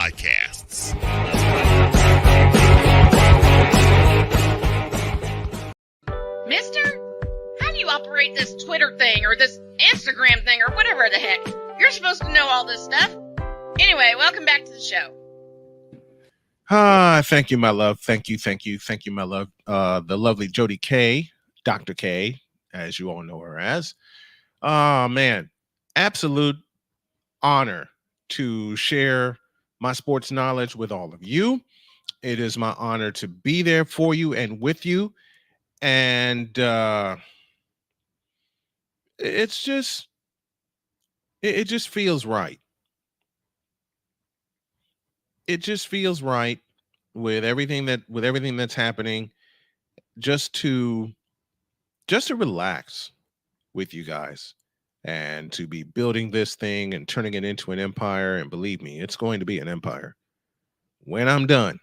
Podcasts. Mister, how do you operate this Twitter thing or this Instagram thing or whatever the heck? You're supposed to know all this stuff. Anyway, welcome back to the show. Thank you, my love. Thank you, my love. The lovely Jody K, Dr. K, as you all know her as. Man, absolute honor to share my sports knowledge with all of you. It is my honor to be there for you and with you. And it's just, it just feels right. It just feels right with everything that's happening, just to relax with you guys and to be building this thing and turning it into an empire. And believe me, it's going to be an empire when I'm done.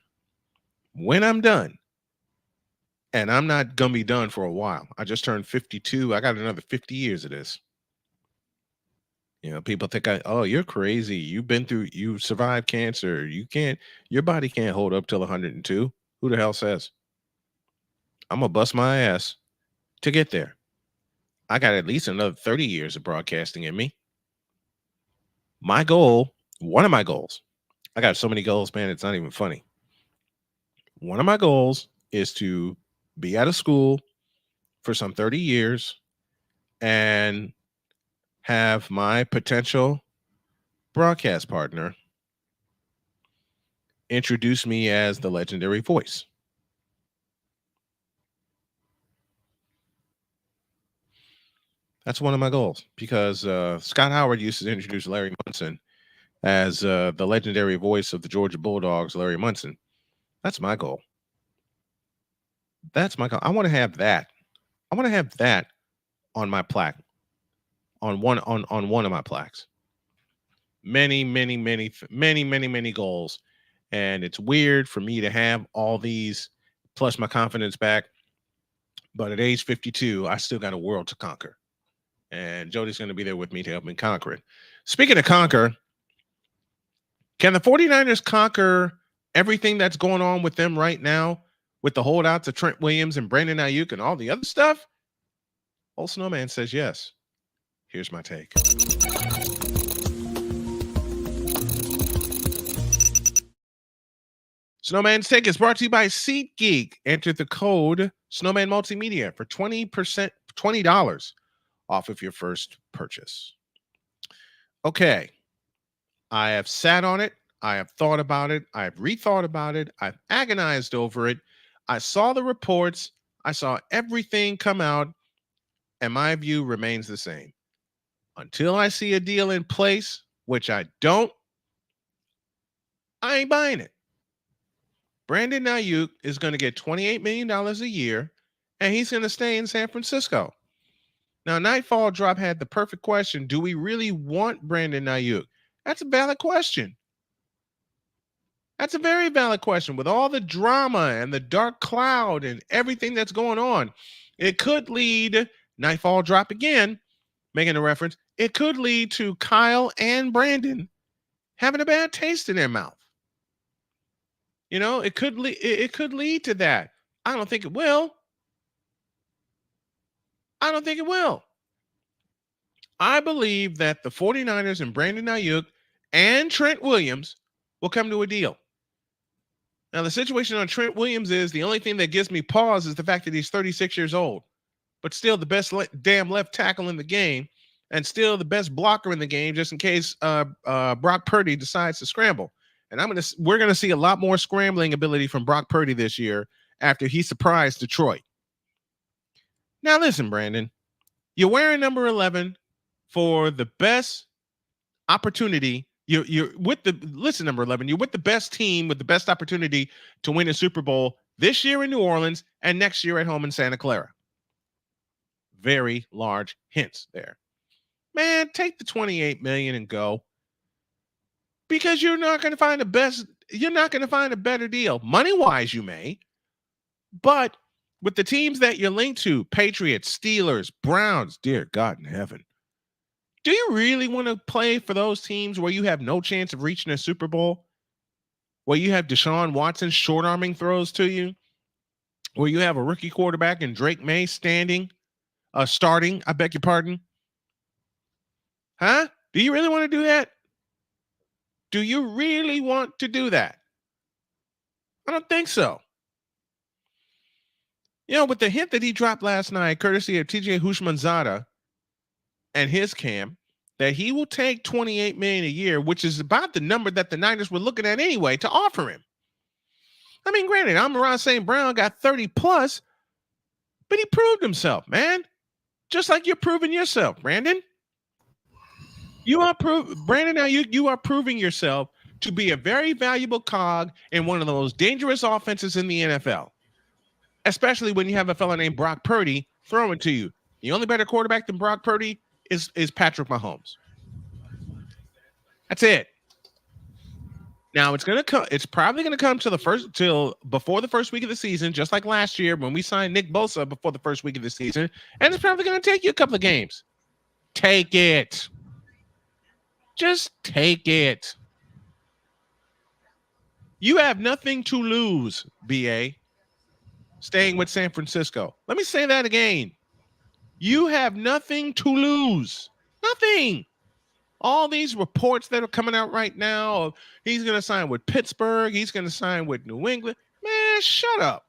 And I'm not going to be done for a while. I just turned 52. I got another 50 years of this. You know, people think, oh, you're crazy. You survived cancer. Your body can't hold up till 102. Who the hell says? I'm going to bust my ass to get there. I got at least another 30 years of broadcasting in me. My goal, one of my goals, I got so many goals, man, it's not even funny. One of my goals is to be out of school for some 30 years and have my potential broadcast partner introduce me as the legendary voice. That's one of my goals, because Scott Howard used to introduce Larry Munson as the legendary voice of the Georgia Bulldogs, Larry Munson. That's my goal. That's my goal. I want to have that. I want to have that on my plaque, on one of my plaques. Many goals. And it's weird for me to have all these plus my confidence back. But at age 52, I still got a world to conquer. And Jody's going to be there with me to help me conquer it. Speaking of conquer, can the 49ers conquer everything that's going on with them right now, with the holdouts of Trent Williams and Brandon Aiyuk and all the other stuff? Old Snowman says yes. Here's my take. Snowman's Take is brought to you by SeatGeek. Enter the code Snowman Multimedia for 20% off of your first purchase. Okay. I have sat on it. I have thought about it. I've rethought about it. I've agonized over it. I saw the reports. I saw everything come out, and my view remains the same. Until I see a deal in place, which I don't, I ain't buying it. Brandon Aiyuk is going to get $28 million a year, and he's going to stay in San Francisco. Now, Nightfall Drop had the perfect question. Do we really want Brandon Aiyuk? That's a valid question. That's a very valid question. With all the drama and the dark cloud and everything that's going on, it could lead, Nightfall Drop again, making a reference, it could lead to Kyle and Brandon having a bad taste in their mouth. You know, it could lead to that. I don't think it will. I believe that the 49ers and Brandon Aiyuk and Trent Williams will come to a deal. Now, the situation on Trent Williams is the only thing that gives me pause is the fact that he's 36 years old, but still the best damn left tackle in the game and still the best blocker in the game, just in case Brock Purdy decides to scramble. And we're going to see a lot more scrambling ability from Brock Purdy this year after he surprised Detroit. Now, listen, Brandon, you're wearing number 11 for the best opportunity. Listen, number 11, you're with the best team with the best opportunity to win a Super Bowl this year in New Orleans and next year at home in Santa Clara. Very large hints there. Man, take the $28 million and go. Because you're not going to find a better deal. Money-wise, you may. But with the teams that you're linked to, Patriots, Steelers, Browns, dear God in heaven, do you really want to play for those teams where you have no chance of reaching a Super Bowl? where you have Deshaun Watson short arming throws to you, where you have a rookie quarterback and Drake May starting, I beg your pardon. Huh? Do you really want to do that? Do you really want to do that? I don't think so. With the hint that he dropped last night, courtesy of TJ Hushmanzada and his camp, that he will take $28 million a year, which is about the number that the Niners were looking at anyway to offer him. I mean, granted, Amon-Ra St. Brown got 30 plus, but he proved himself, man. Just like you're proving yourself, Brandon. Brandon, now you are proving yourself to be a very valuable cog in one of the most dangerous offenses in the NFL. Especially when you have a fella named Brock Purdy throwing to you. The only better quarterback than Brock Purdy is Patrick Mahomes. That's it. Now it's probably gonna come till before the first week of the season, just like last year when we signed Nick Bosa before the first week of the season, and it's probably gonna take you a couple of games. Take it. Just take it. You have nothing to lose, BA. Staying with San Francisco. Let me say that again. You have nothing to lose. Nothing. All these reports that are coming out right now of he's going to sign with Pittsburgh, he's going to sign with New England. Man, shut up.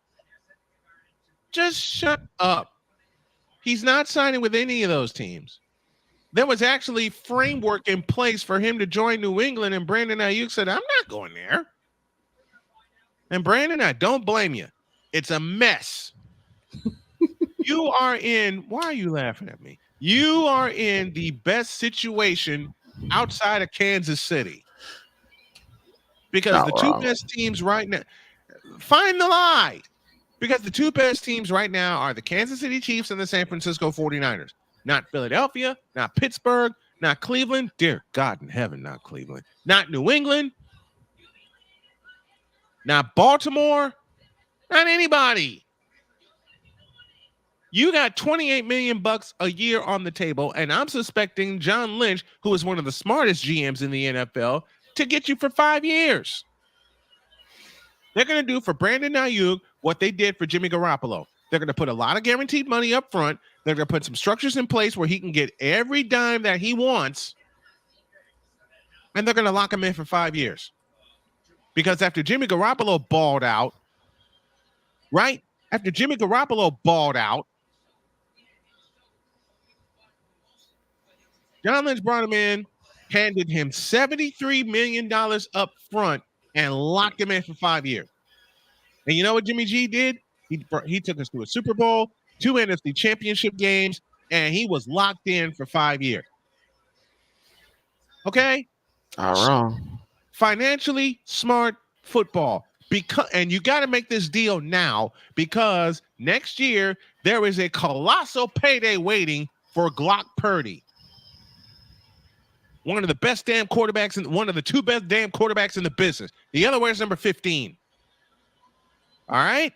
Just shut up. He's not signing with any of those teams. There was actually framework in place for him to join New England, and Brandon Aiyuk said, I'm not going there. And Brandon, I don't blame you. It's a mess. Why are you laughing at me? You are in the best situation outside of Kansas City. Because Not the wrong. two best teams right now, find the lie. Because the two best teams right now are the Kansas City Chiefs and the San Francisco 49ers. Not Philadelphia, not Pittsburgh, not Cleveland. Dear God in heaven, not Cleveland. Not New England. Not Baltimore. Not anybody. You got $28 million a year on the table, and I'm suspecting John Lynch, who is one of the smartest GMs in the NFL, to get you for 5 years. They're going to do for Brandon Aiyuk what they did for Jimmy Garoppolo. They're going to put a lot of guaranteed money up front. They're going to put some structures in place where he can get every dime that he wants, and they're going to lock him in for 5 years. Because after Jimmy Garoppolo balled out, right? After Jimmy Garoppolo balled out, John Lynch brought him in, handed him $73 million up front, and locked him in for 5 years. And you know what Jimmy G did? He took us to a Super Bowl, 2 NFC championship games, and he was locked in for 5 years. Okay? Not wrong. Financially smart football. And you got to make this deal now because next year there is a colossal payday waiting for Glock Purdy. One of the best damn quarterbacks and one of the 2 best damn quarterbacks in the business. The other way is number 15. All right.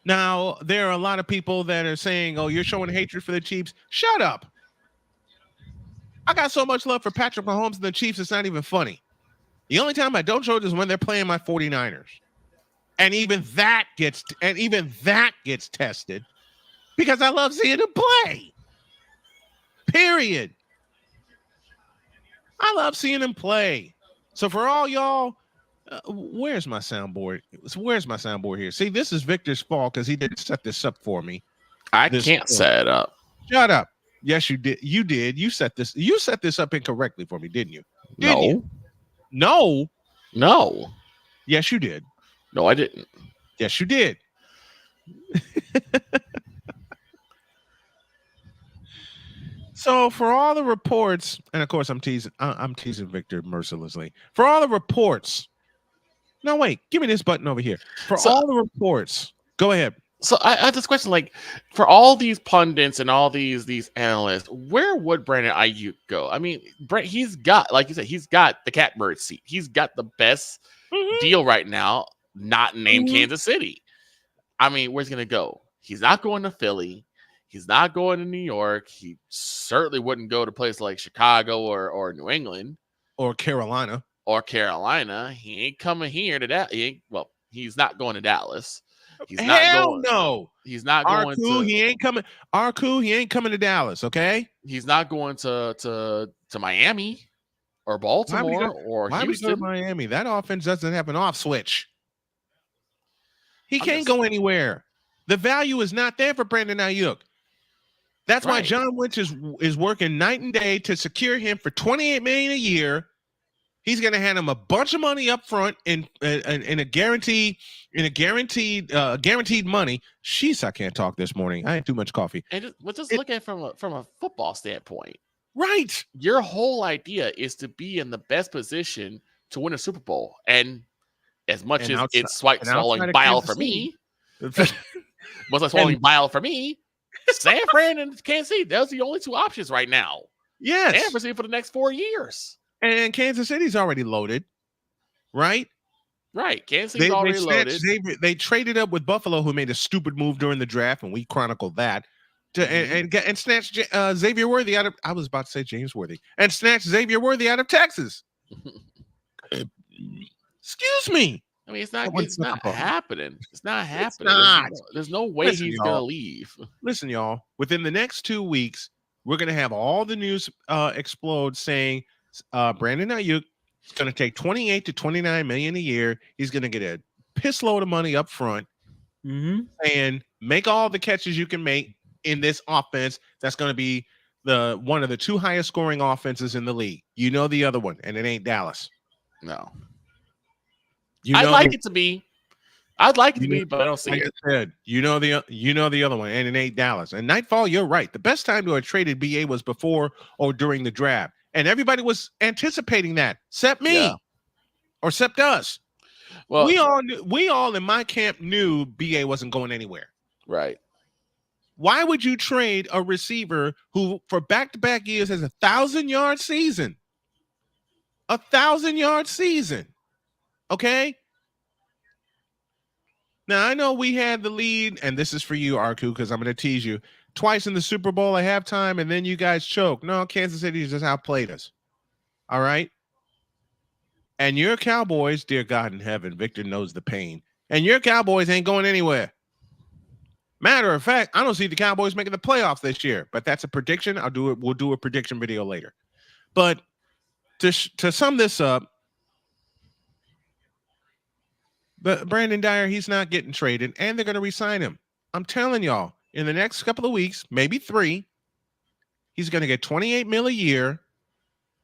Now, there are a lot of people that are saying, oh, you're showing hatred for the Chiefs. Shut up. I got so much love for Patrick Mahomes and the Chiefs, it's not even funny. The only time I don't show it is when they're playing my 49ers. And even that gets tested because I love seeing them play. Period. I love seeing them play. So for all y'all, where's my soundboard? Where's my soundboard here? See, this is Victor's fault because he didn't set this up for me. I can't set it up. Shut up. Yes, you did. You did. You set this up incorrectly for me, didn't you? Didn't you? No. No. Yes, you did. No, I didn't. Yes, you did. So for all the reports, and of course I'm teasing Victor mercilessly. For all the reports. No, wait, give me this button over here. For all the reports. Go ahead. So I have this question, like, for all these pundits and all these analysts, where would Brandon Aiyuk go? I mean, he's got, like you said, he's got the catbird seat. He's got the best deal right now, not named Kansas City. I mean, where's he going to go? He's not going to Philly. He's not going to New York. He certainly wouldn't go to places like Chicago or New England. Or Carolina. or Carolina. He ain't coming here to that. He's not going to Dallas. He's not Hell going. no. He's not going to. He ain't coming. He ain't coming to Dallas. Okay. He's not going to Miami or Baltimore or Why would he go to Houston. Miami? That offense doesn't have an off switch. He I'm can't just- go anywhere. The value is not there for Brandon Aiyuk. That's why Right. John Lynch is working night and day to secure him for $28 million a year. He's going to hand him a bunch of money up front in a guaranteed money. Sheesh, I can't talk this morning. I had too much coffee. And just look at it from a football standpoint. Right. Your whole idea is to be in the best position to win a Super Bowl. And as much And as outside- it's and swallowing outside of bile Kansas for City. me, much like swallowing bile for me, San Fran and Kansas City, those are the only two options right now. Yes. And for the next 4 years. And Kansas City's already loaded, right? Right. Kansas City's already loaded. They traded up with Buffalo, who made a stupid move during the draft, and we chronicled that. And snatched Xavier Worthy out of. I was about to say James Worthy, and snatched Xavier Worthy out of Texas. Excuse me. I mean, it's not happening. It's not happening. Not. There's no way he's going to leave. Listen, y'all. Within the next 2 weeks, we're going to have all the news explode saying Brandon Aiyuk is going to take $28 to $29 million a year. He's going to get a piss load of money up front and make all the catches you can make in this offense. That's going to be one of the two highest scoring offenses in the league. You know the other one, and it ain't Dallas. No. I'd like it to be. I'd like it to be, but I don't see it. I said, you know the other one, and it ain't Dallas. And Nightfall, you're right. The best time to have traded BA was before or during the draft, and everybody was anticipating that, except me, or except us. Well, we all in my camp knew BA wasn't going anywhere. Right. Why would you trade a receiver who, for back-to-back years, has 1,000-yard season? 1,000-yard season. Okay. Now, I know we had the lead, and this is for you, Arku, because I'm going to tease you. Twice in the Super Bowl at halftime, and then you guys choke. No, Kansas City just outplayed us. All right? And your Cowboys, dear God in heaven, Victor knows the pain, and your Cowboys ain't going anywhere. Matter of fact, I don't see the Cowboys making the playoffs this year, but that's a prediction. We'll do a prediction video later. But to sum this up, but Brandon Dyer, he's not getting traded, and they're going to re-sign him. I'm telling y'all, in the next couple of weeks, maybe 3, he's going to get $28 million a year,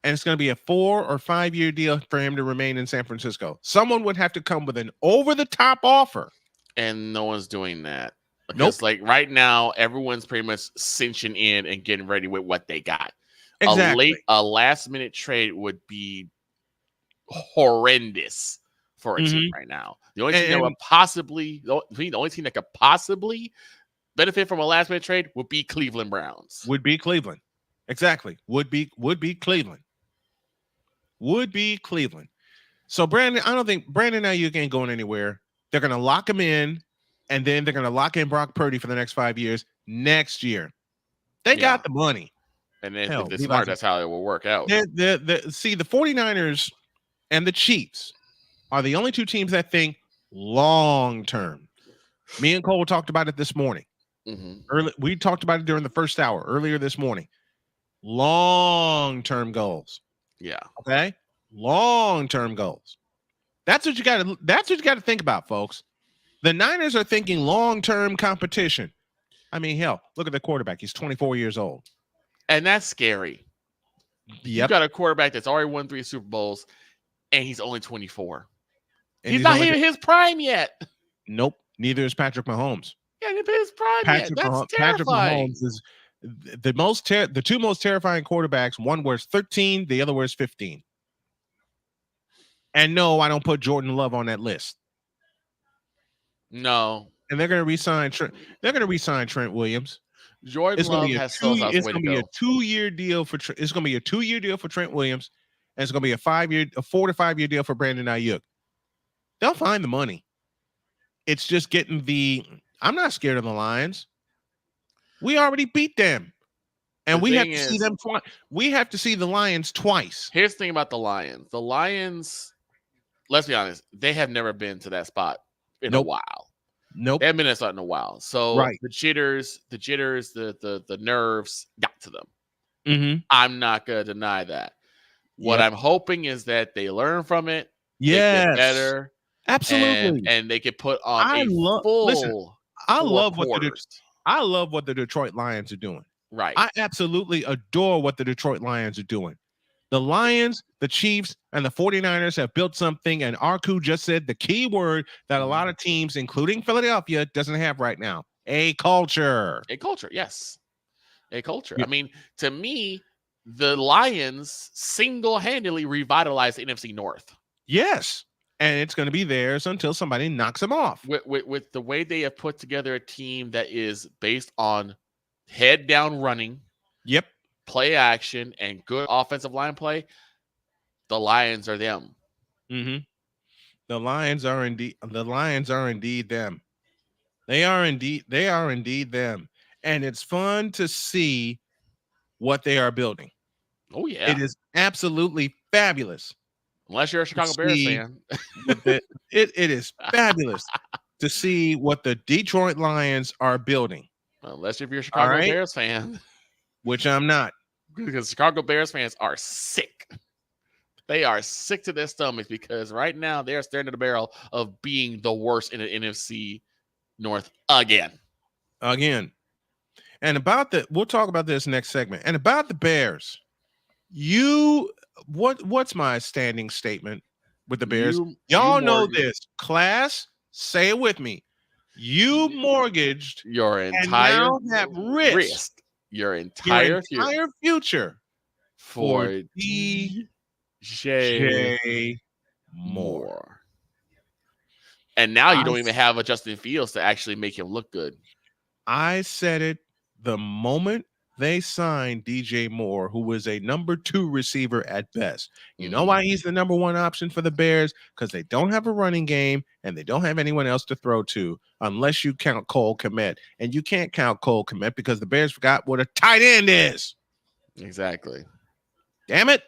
and it's going to be a 4 or 5 year deal for him to remain in San Francisco. Someone would have to come with an over-the-top offer. And no one's doing that. Because like right now, everyone's pretty much cinching in and getting ready with what they got. Exactly. A last-minute trade would be horrendous for a team right now. The only team that could possibly benefit from a last minute trade would be Cleveland Browns. Would be Cleveland. Exactly. Would be Cleveland. Would be Cleveland. So I don't think Brandon Aiyuk ain't going anywhere. They're going to lock him in, and then they're going to lock in Brock Purdy for the next 5 years next year. They got the money. And then if they're smart, that's how it will work out. See, the 49ers and the Chiefs are the only two teams that think long term. Me and Cole talked about it this morning. We talked about it during the first hour earlier this morning. Long term goals. Yeah. Okay. Long term goals. That's what you got to think about, folks. The Niners are thinking long term competition. I mean, hell, look at the quarterback. He's 24 years old, and that's scary. You got a quarterback that's already won 3 Super Bowls, and he's only 24. And he's not hitting his prime yet. Nope. Neither is Patrick Mahomes. Yeah, he hit his prime yet. That's terrifying. Patrick Mahomes is the two most terrifying quarterbacks. One wears 13, the other wears 15. And no, I don't put Jordan Love on that list. No. And they're going to re-sign Trent. They're going to re-sign Trent Williams. Jordan Love has still has It's going to be a 2-year deal for. It's going to be a 2-year deal for Trent Williams, and it's going to be a 4 to 5 year deal for Brandon Aiyuk. They'll find the money. It's just getting I'm not scared of the Lions. We already beat them. And The we have thing to see is- them twice. We have to see the Lions twice. Here's the thing about the Lions. The Lions, let's be honest, they have never been to that spot in a Nope. while. Nope. They haven't been in that spot in a while. So Right. the jitters, the nerves got to them. Mm-hmm. I'm not gonna deny that. What Yep. I'm hoping is that they learn from it, they Yes. get better, Absolutely. and they can put on I a love- full listen, I four love what the quarters. I love what the Detroit Lions are doing. Right. I absolutely adore what the Detroit Lions are doing. The Lions, the Chiefs, and the 49ers have built something, and Arku just said the key word that a lot of teams, including Philadelphia, doesn't have right now: a culture. A culture, yes. A culture. Yeah. I mean, to me, the Lions single-handedly revitalized the NFC North. Yes, and it's going to be theirs until somebody knocks them off. With the way they have put together a team that is based on head down running, Yep. play action, and good offensive line play, the Lions are them. Mm-hmm. The Lions are indeed them. They are indeed them. And it's fun to see what they are building. Oh, yeah. It is absolutely fabulous. Unless you're a Chicago Bears see fan. It is fabulous to see what the Detroit Lions are building, Unless if you're a Chicago right. Bears fan. which I'm not. Because Chicago Bears fans are sick. They are sick to their stomachs because right now they're staring at the barrel of being the worst in the NFC North again. And about we'll talk about this next segment. And about the Bears, what's my standing statement with the Bears? Y'all know this. Class, say it with me. You mortgaged your and entire now have risked your entire future for DJ Moore. And now you don't even have a Justin Fields to actually make him look good. I said it the moment they signed DJ Moore, who was a number 2 receiver at best. You know why he's the number 1 option for the Bears? Because they don't have a running game and they don't have anyone else to throw to unless you count Cole Kmet. And you can't count Cole Kmet because the Bears forgot what a tight end is. Exactly. Damn it.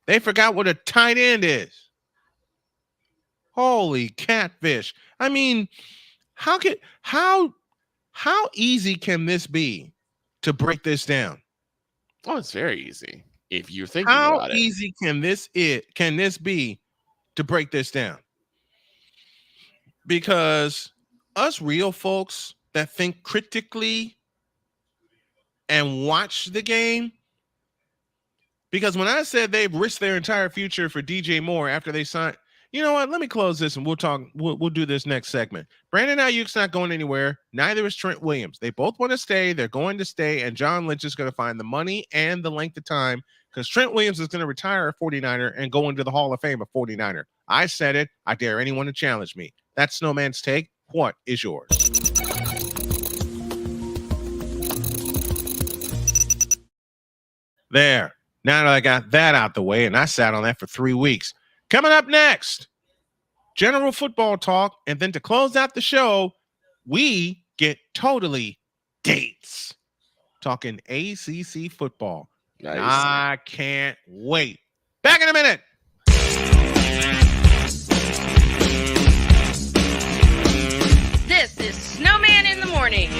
They forgot what a tight end is. Holy catfish. I mean, how easy can this be to break this down? Oh, it's very easy if you're thinking about it. How easy can this be to break this down? Because us real folks that think critically and watch the game, because when I said they've risked their entire future for DJ Moore after they signed, you know what? Let me close this and we'll talk. We'll do this next segment. Brandon Aiyuk's not going anywhere. Neither is Trent Williams. They both want to stay. They're going to stay. And John Lynch is going to find the money and the length of time because Trent Williams is going to retire a 49er and go into the Hall of Fame a 49er. I said it. I dare anyone to challenge me. That's Snowman's take. What is yours? There. Now that I got that out the way, and I sat on that for 3 weeks. Coming up next, general football talk. And then to close out the show, we get totally dates. Talking ACC football. Nice. I can't wait. Back in a minute. This is Snowman in the Morning.